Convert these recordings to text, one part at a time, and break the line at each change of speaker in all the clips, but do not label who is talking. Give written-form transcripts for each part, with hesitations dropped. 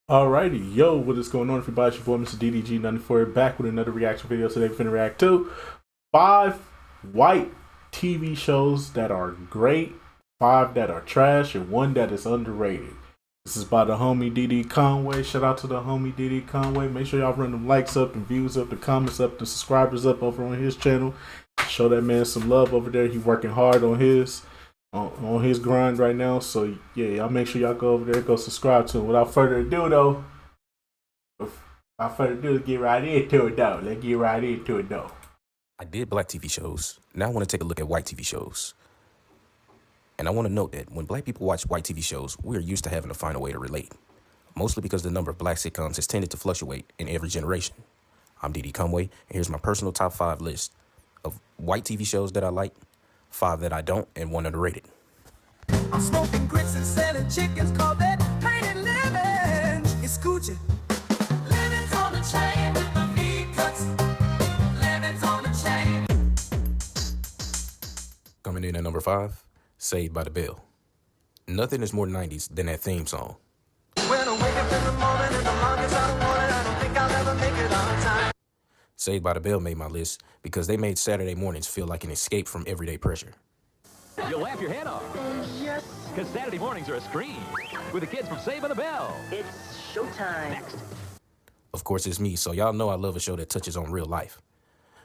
Alrighty, yo, what is going on, everybody? It's your boy, Mr. DDG94, back with another reaction video. Today, we're finna react to 5 white TV shows that are great, 5 that are trash, and 1 that is underrated. This is by the homie DD Conway. Shout out to the homie DD Conway. Make sure y'all run them likes up, and views up, the comments up, the subscribers up over on his channel. Show that man some love over there. He working hard on his grind right now. So yeah, y'all make sure y'all go over there, go subscribe to him. Without further ado though, let's get right into it though.
I did black TV shows. Now I want to take a look at white TV shows. And I want to note that when black people watch white TV shows, we're used to having to find a way to relate. Mostly because the number of black sitcoms has tended to fluctuate in every generation. I'm DD Conway, and here's my personal top 5 list of white TV shows that I like, 5 that I don't, and 1 underrated.
I'm smoking grits and selling chickens, call that painted living. It's Gucci. Lemons on the chain with my feet cuts. Lemons on the chain.
Coming in at number 5, Saved by the Bell. Nothing is more 90s than that theme song.
When I wake up in the morning and the longest I don't want it, I don't think I'll ever make it on time.
Saved by the Bell made my list because they made Saturday mornings feel like an escape from everyday pressure.
You'll laugh your head off.
Yes.
Because Saturday mornings are a scream with the kids from Saved by the Bell.
It's showtime.
Next.
Of course, it's me, so y'all know I love a show that touches on real life.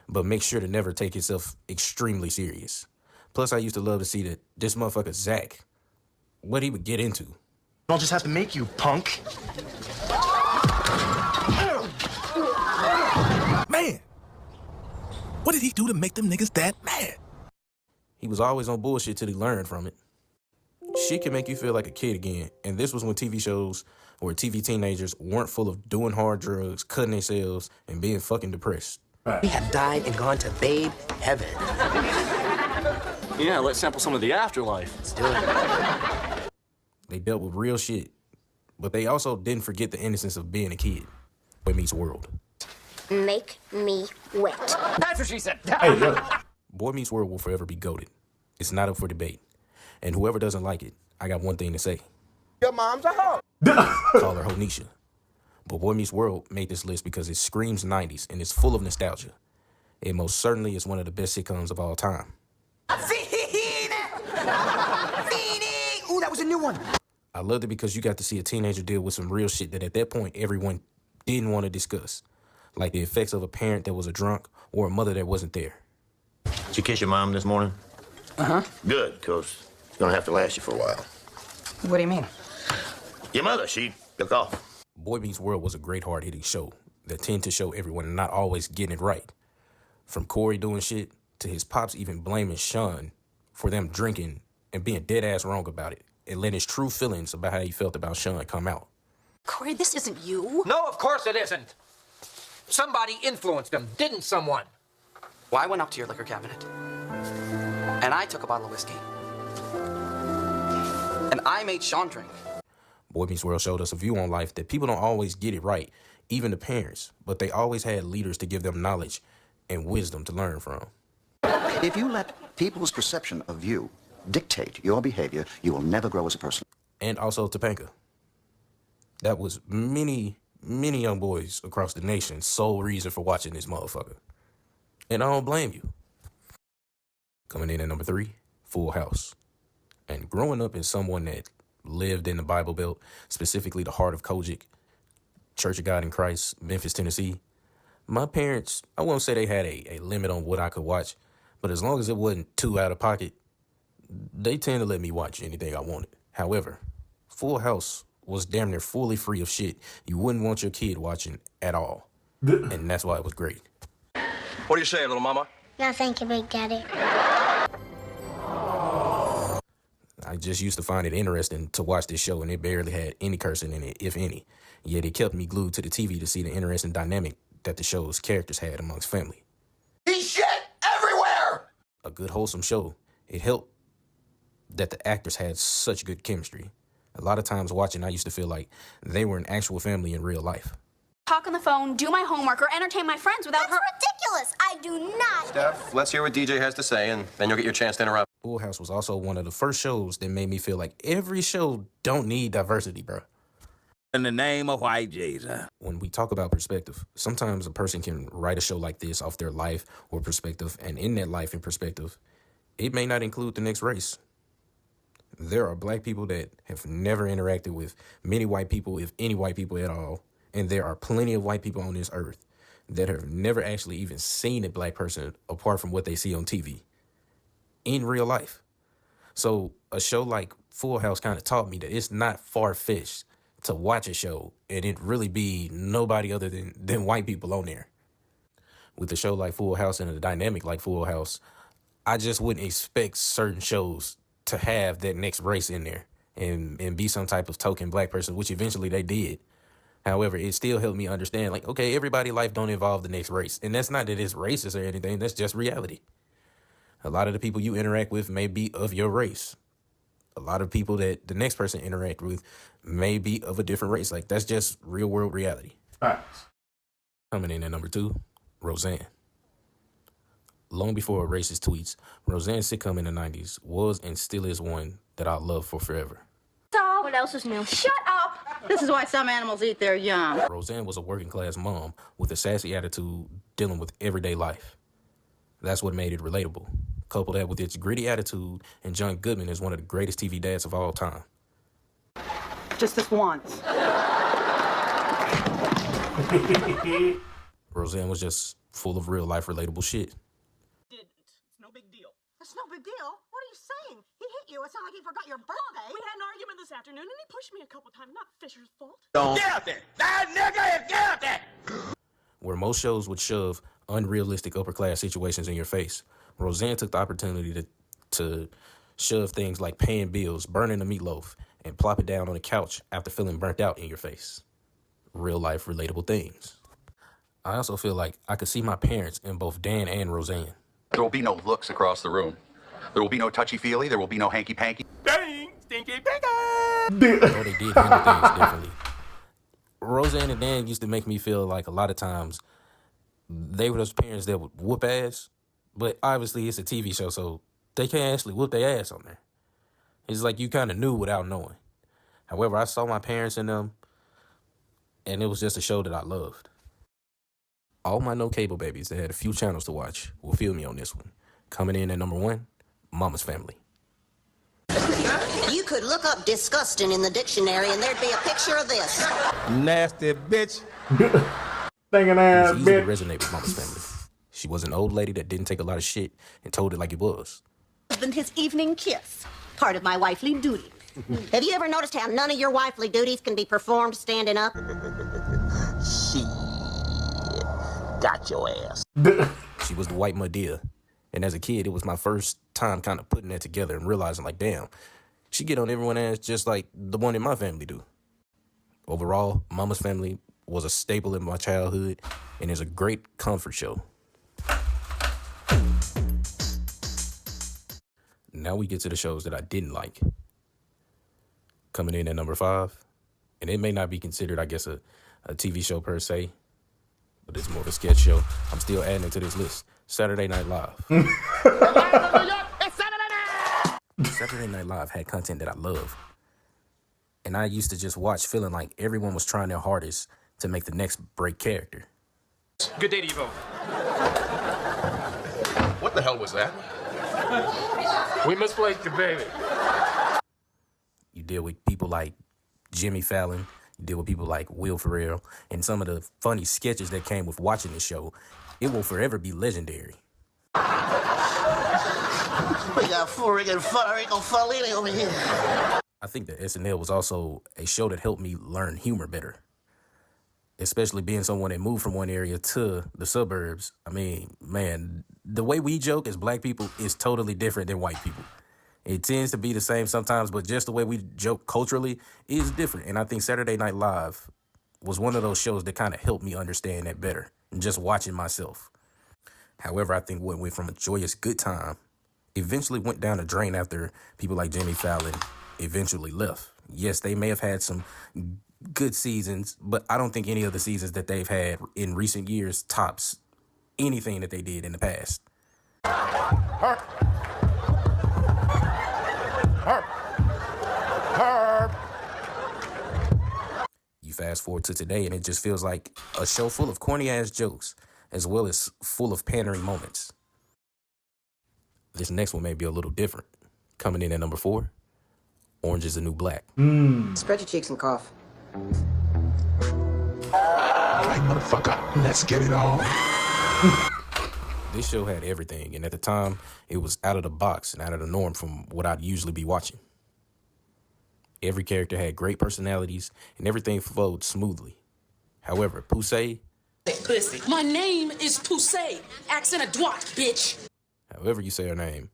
But make sure to never take itself extremely serious. Plus, I used to love to see that this motherfucker, Zach, what he would get into.
I'll just have to make you, punk.
Man, what did he do to make them niggas that mad?
He was always on bullshit till he learned from it. Shit can make you feel like a kid again, and this was when TV shows or TV teenagers weren't full of doing hard drugs, cutting themselves, and being fucking depressed.
We have died and gone to babe heaven.
Yeah, let's sample some of the afterlife.
Let's do it.
They dealt with real shit, but they also didn't forget the innocence of being a kid. Boy Meets World.
Make me wet.
That's what she said.
Hey, yo.
Boy Meets World will forever be goated. It's not up for debate. And whoever doesn't like it, I got one thing to say.
Your mom's a hoe.
Call her Honisha. But Boy Meets World made this list because it screams 90s and it's full of nostalgia. It most certainly is one of the best sitcoms of all time.
Ooh, that was a new one.
I loved it because you got to see a teenager deal with some real shit that at that point everyone didn't want to discuss. Like the effects of a parent that was a drunk or a mother that wasn't there.
Did you kiss your mom this morning?
Uh-huh.
Good, because it's going to have to last you for a while.
What do you mean?
Your mother, she took off.
Boy Meets World was a great hard-hitting show that tended to show everyone not always getting it right. From Corey doing shit to his pops even blaming Sean for them drinking and being dead-ass wrong about it and letting his true feelings about how he felt about Sean come out.
Corey, this isn't you.
No, of course it isn't. Somebody influenced them, didn't someone?
Well, I went up to your liquor cabinet, and I took a bottle of whiskey, and I made Sean drink.
Boy Meets World showed us a view on life that people don't always get it right, even the parents, but they always had leaders to give them knowledge and wisdom to learn from.
If you let people's perception of you dictate your behavior, you will never grow as a person.
And also Topanga. That was many young boys across the nation's sole reason for watching this motherfucker. And I don't blame you. Coming in at number 3, Full House. And growing up as someone that lived in the Bible Belt, specifically the heart of Kojic, Church of God in Christ, Memphis, Tennessee, my parents, I won't say they had a limit on what I could watch, but as long as it wasn't too out of pocket, they tend to let me watch anything I wanted. However, Full House was damn near fully free of shit you wouldn't want your kid watching at all. And that's why it was great.
What do you say, little mama?
No, thank you, Big Daddy.
I just used to find it interesting to watch this show, and it barely had any cursing in it, if any. Yet it kept me glued to the TV to see the interesting dynamic that the show's characters had amongst family.
He's shit everywhere!
A good, wholesome show. It helped that the actors had such good chemistry. A lot of times watching, I used to feel like they were an actual family in real life.
Talk on the phone, do my homework, or entertain my friends without her. That's ridiculous. I do not.
Steph, let's hear what DJ has to say, and then you'll get your chance to interrupt.
Full House was also one of the first shows that made me feel like every show don't need diversity, bro.
In the name of white Jesus.
When we talk about perspective, sometimes a person can write a show like this off their life or perspective, and in that life and perspective, it may not include the next race. There are black people that have never interacted with many white people, if any white people at all, and there are plenty of white people on this earth that have never actually even seen a black person apart from what they see on TV in real life. So a show like Full House kind of taught me that it's not far-fetched to watch a show and it really be nobody other than white people on there. With a show like Full House and a dynamic like Full House, I just wouldn't expect certain shows to have that next race in there and be some type of token black person, which eventually they did. However, it still helped me understand, like, okay, everybody's life don't involve the next race. And that's not that it's racist or anything. That's just reality. A lot of the people you interact with may be of your race. A lot of people that the next person interact with may be of a different race. Like, that's just real world reality.
Facts.
Coming in at number 2, Roseanne. Long before racist tweets, Roseanne's sitcom in the 90s was and still is one that I'll love for forever.
So, what else is new? Shut up!
This is why some animals eat their young.
Roseanne was a working class mom with a sassy attitude dealing with everyday life. That's what made it relatable. Couple that with its gritty attitude, and John Goodman is one of the greatest TV dads of all time.
Just this once.
Roseanne was just full of real life relatable shit.
It's no big deal. It's no big deal? What are you saying? He hit you. It's not like he forgot your birthday.
We had an argument this afternoon, and he pushed me a couple times. Not Fisher's fault.
Don't. Get out there! That nigga is get out there!
Where most shows would shove unrealistic upper class situations in your face, Roseanne took the opportunity to shove things like paying bills, burning a meatloaf, and plop it down on the couch after feeling burnt out in your face. Real life relatable things. I also feel like I could see my parents in both Dan and Roseanne.
There will be no looks across the room. There will be no touchy-feely. There will be no hanky-panky.
Dang! Stinky pinky!
Although they did handle things differently. Roseanne and Dan used to make me feel like a lot of times they were those parents that would whoop ass, but obviously it's a TV show, so they can't actually whoop their ass on there. It's like you kind of knew without knowing. However, I saw my parents in them, and it was just a show that I loved. All my no cable babies that had a few channels to watch will feel me on this one. Coming in at number 1, Mama's Family.
You could look up disgusting in the dictionary and there'd be a picture of this.
Nasty bitch.
Thinking ass
It was easy to
bitch.
resonate with Mama's Family. She was an old lady that didn't take a lot of shit and told it like it was.
Husband his evening kiss. Part of my wifely duty. Have you ever noticed how none of your wifely duties can be performed standing up?
She got your ass.
She was the white Madea. And as a kid, it was my first time kind of putting that together and realizing, like, damn, she get on everyone's ass just like the one in my family do. Overall, Mama's Family was a staple in my childhood and is a great comfort show. Now we get to the shows that I didn't like. Coming in at number 5, and it may not be considered, I guess, a TV show per se, but it's more of a sketch show. I'm still adding it to this list. Saturday Night Live. Saturday Night Live had content that I love. And I used to just watch feeling like everyone was trying their hardest to make the next break character.
Good day to you both.
What the hell was that?
We misplaced the baby.
You deal with people like Jimmy Fallon. You deal with people like Will Ferrell. And some of the funny sketches that came with watching the show, it will forever be legendary.
We got Furick and Federico Fellini over here.
I think that SNL was also a show that helped me learn humor better. Especially being someone that moved from one area to the suburbs. I mean, man, the way we joke as black people is totally different than white people. It tends to be the same sometimes, but just the way we joke culturally is different. And I think Saturday Night Live was one of those shows that kind of helped me understand that better, and just watching myself. However, I think what went from a joyous good time eventually went down the drain after people like Jimmy Fallon eventually left. Yes, they may have had some good seasons, but I don't think any of the seasons that they've had in recent years tops anything that they did in the past.
Herb.
fast forward to today, and it just feels like a show full of corny-ass jokes, as well as full of pandering moments. This next one may be a little different. Coming in at number 4, Orange is the New Black.
Spread your cheeks and cough.
All right, motherfucker, let's get it on.
This show had everything, and at the time, it was out of the box and out of the norm from what I'd usually be watching. Every character had great personalities, and everything flowed smoothly. However, Poussey...
Pussy. My name is Poussey. Accent a droite, bitch.
However you say her name.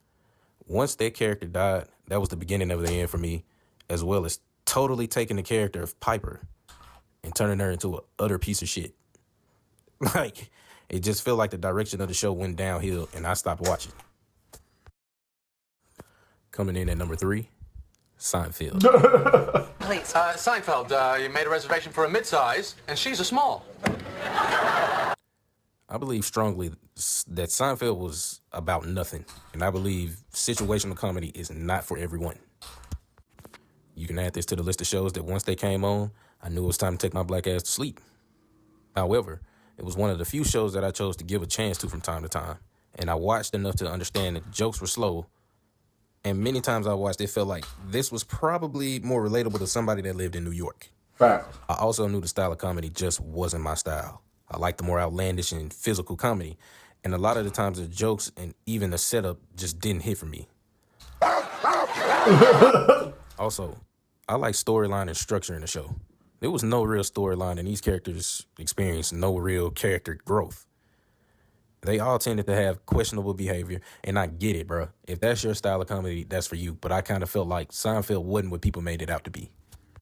Once that character died, that was the beginning of the end for me, as well as totally taking the character of Piper and turning her into an utter piece of shit. Like, it just felt like the direction of the show went downhill, and I stopped watching. Coming in at number 3, Seinfeld.
Please. Seinfeld, you made a reservation for a mid-size, and she's a small.
I believe strongly that Seinfeld was about nothing, and I believe situational comedy is not for everyone. You can add this to the list of shows that once they came on, I knew it was time to take my black ass to sleep. However, it was one of the few shows that I chose to give a chance to from time to time, and I watched enough to understand that the jokes were slow, and many times I watched it felt like this was probably more relatable to somebody that lived in New York.
Fact.
I also knew the style of comedy just wasn't my style. I like the more outlandish and physical comedy, and a lot of the times the jokes and even the setup just didn't hit for me. Also, I like storyline and structure in the show. There was no real storyline, and these characters experienced no real character growth. They all tended to have questionable behavior, and I get it, bro. If that's your style of comedy, that's for you, but I kind of felt like Seinfeld wasn't what people made it out to be.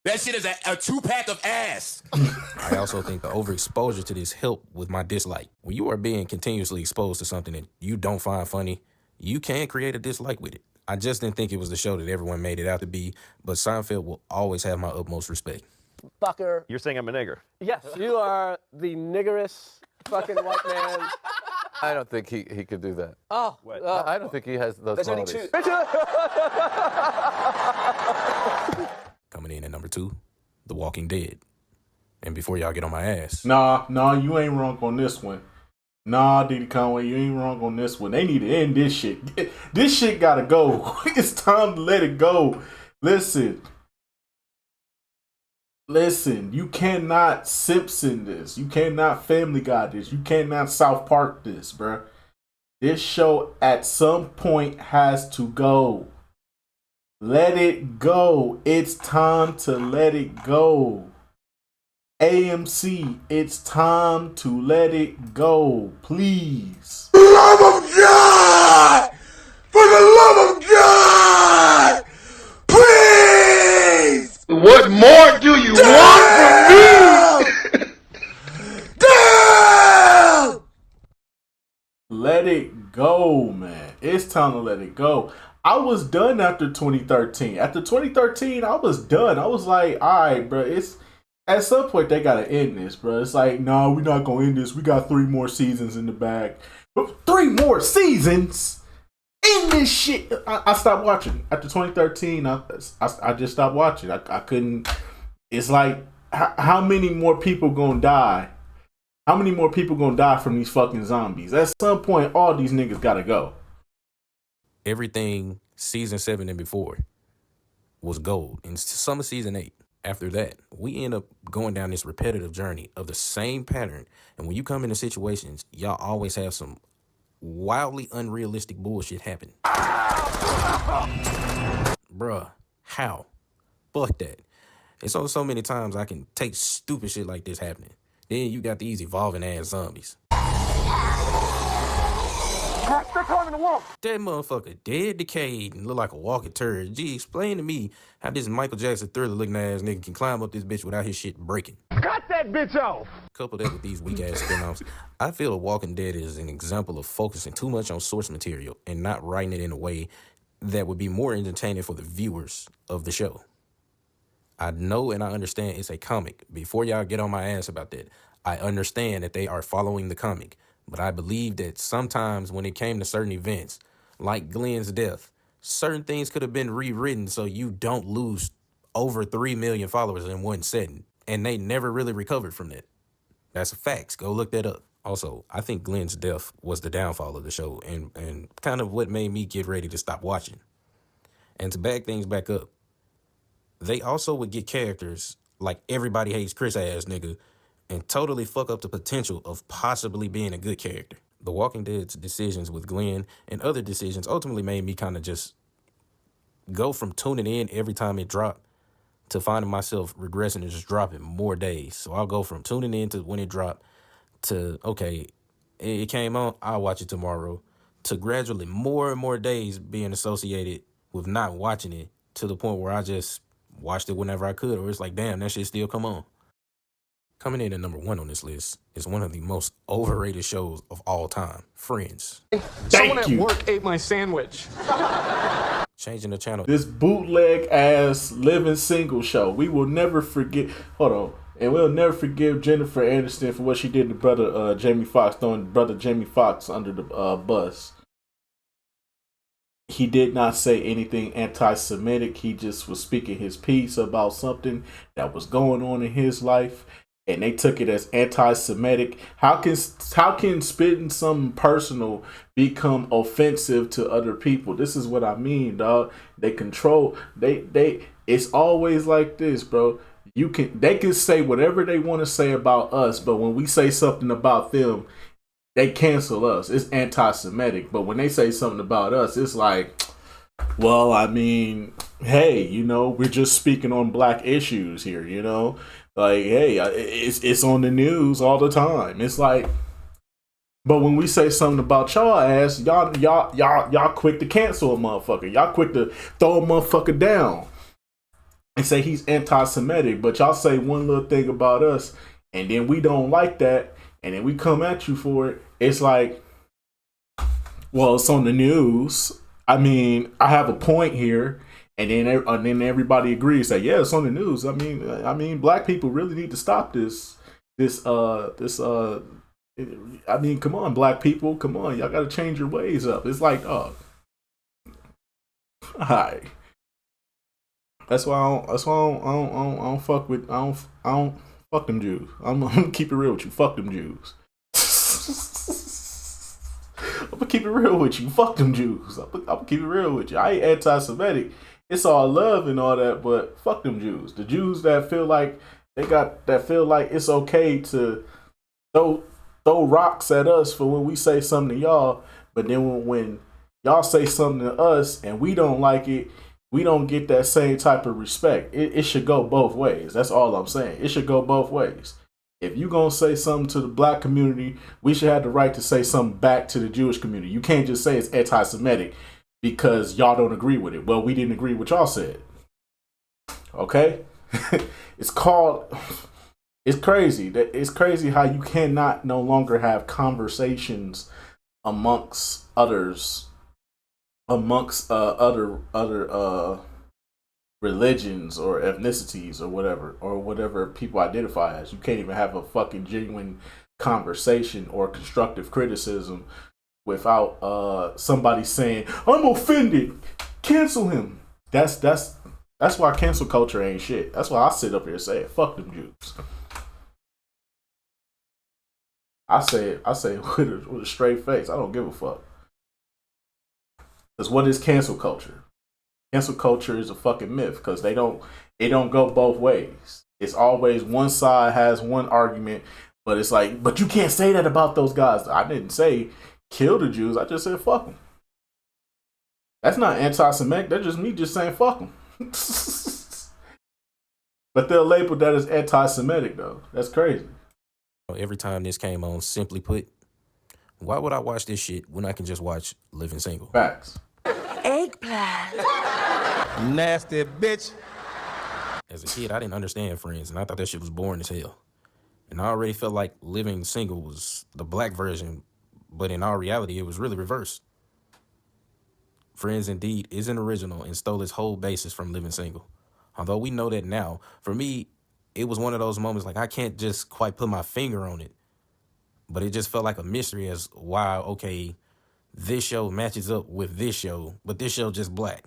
That shit is a 2-pack of ass.
I also think the overexposure to this helped with my dislike. When you are being continuously exposed to something that you don't find funny, you can create a dislike with it. I just didn't think it was the show that everyone made it out to be, but Seinfeld will always have my utmost respect.
Fucker.
You're saying I'm a nigger?
Yes, you are the niggerest fucking white man.
I don't think he could do that.
Oh.
I don't think he has those
There's only
qualities.
two.
Coming in at number 2, The Walking Dead. And before y'all get on my ass.
Nah, you ain't wrong on this one. Nah, Diddy Conway, you ain't wrong on this one. They need to end this shit. This shit gotta go. It's time to let it go. Listen, you cannot Simpson this. You cannot Family Guy this. You cannot South Park this, bruh. This show at some point has to go. Let it go. It's time to let it go. AMC, it's time to let it go. Please.
For the love of God! For the love of God! Please! What more do you want from me? Damn!
Let it go, man. It's time to let it go. I was done after 2013. After 2013, I was done. I was like, all right, bro. It's at some point they gotta end this, bro. It's like, no, we're not gonna end this. We got 3 more seasons in the bag. 3 more seasons in this shit. I stopped watching after 2013. I just stopped watching. I couldn't. It's like, how many more people gonna die? How many more people gonna die from these fucking zombies? At some point, all these niggas gotta go.
Everything season 7 and before was gold. In summer season 8, after that, we end up going down this repetitive journey of the same pattern. And when you come into situations, y'all always have some wildly unrealistic bullshit happen. Bruh, how? Fuck that. It's only so many times I can take stupid shit like this happening. Then you got these evolving ass zombies. That motherfucker dead, decayed, and look like a walking turd. Gee, explain to me how this Michael Jackson Thriller looking ass nigga can climb up this bitch without his shit breaking.
Cut that bitch off!
Couple that with these weak ass spin-offs. I feel The Walking Dead is an example of focusing too much on source material and not writing it in a way that would be more entertaining for the viewers of the show. I know and I understand it's a comic. Before y'all get on my ass about that, I understand that they are following the comic. But I believe that sometimes when it came to certain events, like Glenn's death, certain things could have been rewritten so you don't lose over 3 million followers in one setting. And they never really recovered from that. That's a fact. Go look that up. Also, I think Glenn's death was the downfall of the show and kind of what made me get ready to stop watching. And to back things back up, they also would get characters like Everybody Hates Chris ass nigga and totally fuck up the potential of possibly being a good character. The Walking Dead's decisions with Glenn and other decisions ultimately made me kind of just go from tuning in every time it dropped to finding myself regressing and just dropping more days. So I'll go from tuning in to when it dropped to, okay, it came on, I'll watch it tomorrow, to gradually more and more days being associated with not watching it to the point where I just watched it whenever I could, or it's like, damn, that shit still come on. Coming in at number 1 on this list is one of the most overrated shows of all time, Friends.
Someone at work ate my sandwich.
Changing the channel.
This bootleg ass living single show. We will never forget. Hold on. And we'll never forgive Jennifer Aniston for what she did to brother Jamie Foxx, throwing brother Jamie Foxx under the bus. He did not say anything anti-Semitic. He just was speaking his piece about something that was going on in his life, and they took it as anti-Semitic. How can spitting something personal become offensive to other people? This is what I mean, dog. They control. It's always like this, bro. They can say whatever they want to say about us, but when we say something about them, they cancel us. It's anti-Semitic. But when they say something about us, it's like, well, I mean, hey, we're just speaking on black issues here, Like, hey, it's on the news all the time. It's like, but when we say something about y'all ass, y'all quick to cancel a motherfucker. Y'all quick to throw a motherfucker down and say he's anti-Semitic. But y'all say one little thing about us, and then we don't like that, and then we come at you for it. It's like, well, it's on the news. I mean, I have a point here. And then everybody agrees that, yeah, it's on the news. I mean, black people really need to stop this. I mean, come on, black people, come on, y'all got to change your ways up. It's like, oh, hi. That's why I don't fuck with I don't fuck them Jews. I'm gonna keep it real with you. Fuck them Jews. I'm gonna keep it real with you. Fuck them Jews. I'm gonna keep it real with you. I ain't anti-Semitic. It's all love and all that, but fuck them Jews. The Jews that feel like it's okay to throw rocks at us for when we say something to y'all, but then when y'all say something to us and we don't like it, we don't get that same type of respect. It should go both ways. That's all I'm saying. It should go both ways. If you gonna say something to the black community, we should have the right to say something back to the Jewish community. You can't just say it's anti-Semitic because y'all don't agree with it. Well, we didn't agree with y'all said. Okay? It's crazy. It's crazy how you cannot no longer have conversations amongst others, amongst other religions or ethnicities or whatever people identify as. You can't even have a fucking genuine conversation or constructive criticism without somebody saying, I'm offended, cancel him. That's why cancel culture ain't shit. That's why I sit up here and say it. Fuck them Jews. I say it with a straight face. I don't give a fuck. Because what is cancel culture? Cancel culture is a fucking myth because they don't go both ways. It's always one side has one argument, but it's like, but you can't say that about those guys. I didn't say kill the Jews. I just said fuck them. That's not anti-Semitic. That's just me just saying fuck them. But they'll label that as anti-Semitic though. That's crazy.
Every time this came on, simply put, why would I watch this shit when I can just watch Living Single?
Facts.
Eggplant.
Nasty bitch.
As a kid, I didn't understand Friends, and I thought that shit was boring as hell. And I already felt like Living Single was the black version, but in all reality, it was really reversed. Friends indeed isn't original and stole its whole basis from Living Single. Although we know that now, for me, it was one of those moments like I can't just quite put my finger on it. But it just felt like a mystery as why, okay, this show matches up with this show, but this show just black.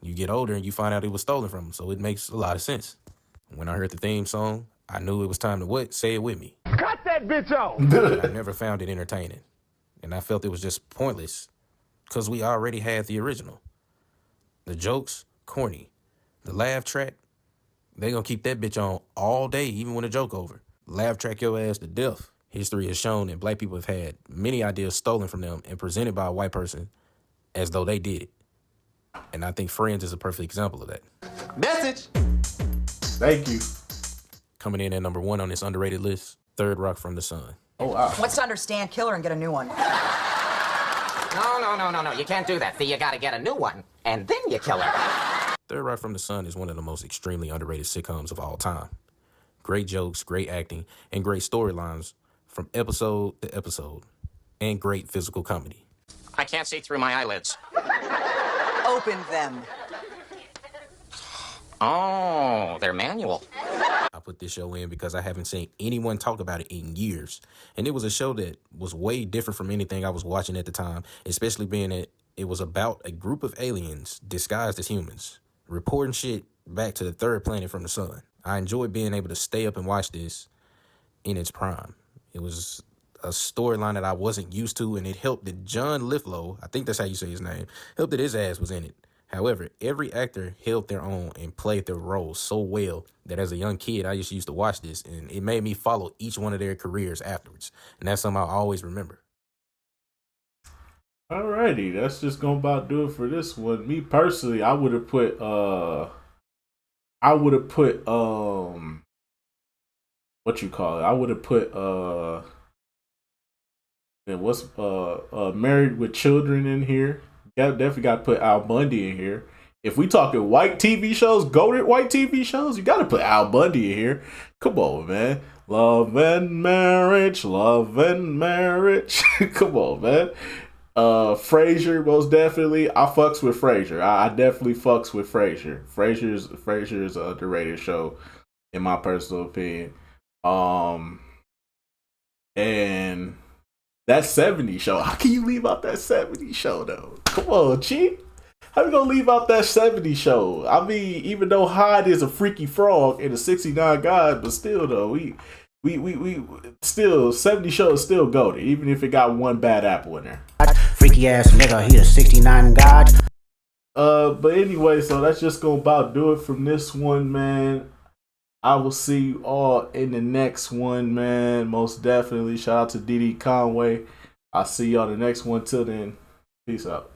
You get older and you find out it was stolen from them, so it makes a lot of sense. When I heard the theme song, I knew it was time to what? Say it with me.
Cut that bitch off!
But I never found it entertaining. And I felt it was just pointless because we already had the original. The jokes, corny. The laugh track, they gonna keep that bitch on all day, even when the joke over. Laugh track your ass to death. History has shown that black people have had many ideas stolen from them and presented by a white person as though they did it. And I think Friends is a perfect example of that.
Message.
Thank you.
Coming in at number 1 on this underrated list, Third Rock from the Sun.
Oh, wow.
What's to understand, kill her and get a new one?
No. You can't do that. You gotta get a new one, and then you kill her.
Third Rock from the Sun is one of the most extremely underrated sitcoms of all time. Great jokes, great acting, and great storylines from episode to episode, and great physical comedy.
I can't see through my eyelids.
Open them.
Oh, they're manual.
I put this show in because I haven't seen anyone talk about it in years. And it was a show that was way different from anything I was watching at the time, especially being that it was about a group of aliens disguised as humans, reporting shit back to the third planet from the sun. I enjoyed being able to stay up and watch this in its prime. It was a storyline that I wasn't used to, and it helped that John Lithgow, I think that's how you say his name, helped that his ass was in it. However, every actor held their own and played their roles so well that as a young kid, I just used to watch this, and it made me follow each one of their careers afterwards. And that's something I'll always remember.
Alrighty, that's just gonna about do it for this one. Me personally, I would have put what you call it? I would have put Married with Children in here. Yeah, definitely got to put Al Bundy in here. If we talking white TV shows, goated white TV shows, you got to put Al Bundy in here. Come on, man. Love and marriage. Come on, man. Frasier, most definitely. I fucks with Frasier. I definitely fucks with Frasier. Frasier's an underrated show, in my personal opinion. And that 70s show. How can you leave out that 70s show, though? Come on, Chief. How you gonna leave out that 70s show? I mean, even though Hyde is a freaky frog and a 69 guy, but still, though, we still, 70 show is still goated, even if it got one bad apple in there.
Freaky ass nigga, he a 69 god.
But anyway, so that's just gonna about do it from this one, man. I will see you all in the next one, man. Most definitely. Shout out to DD Conway. I'll see y'all the next one. Till then, peace out.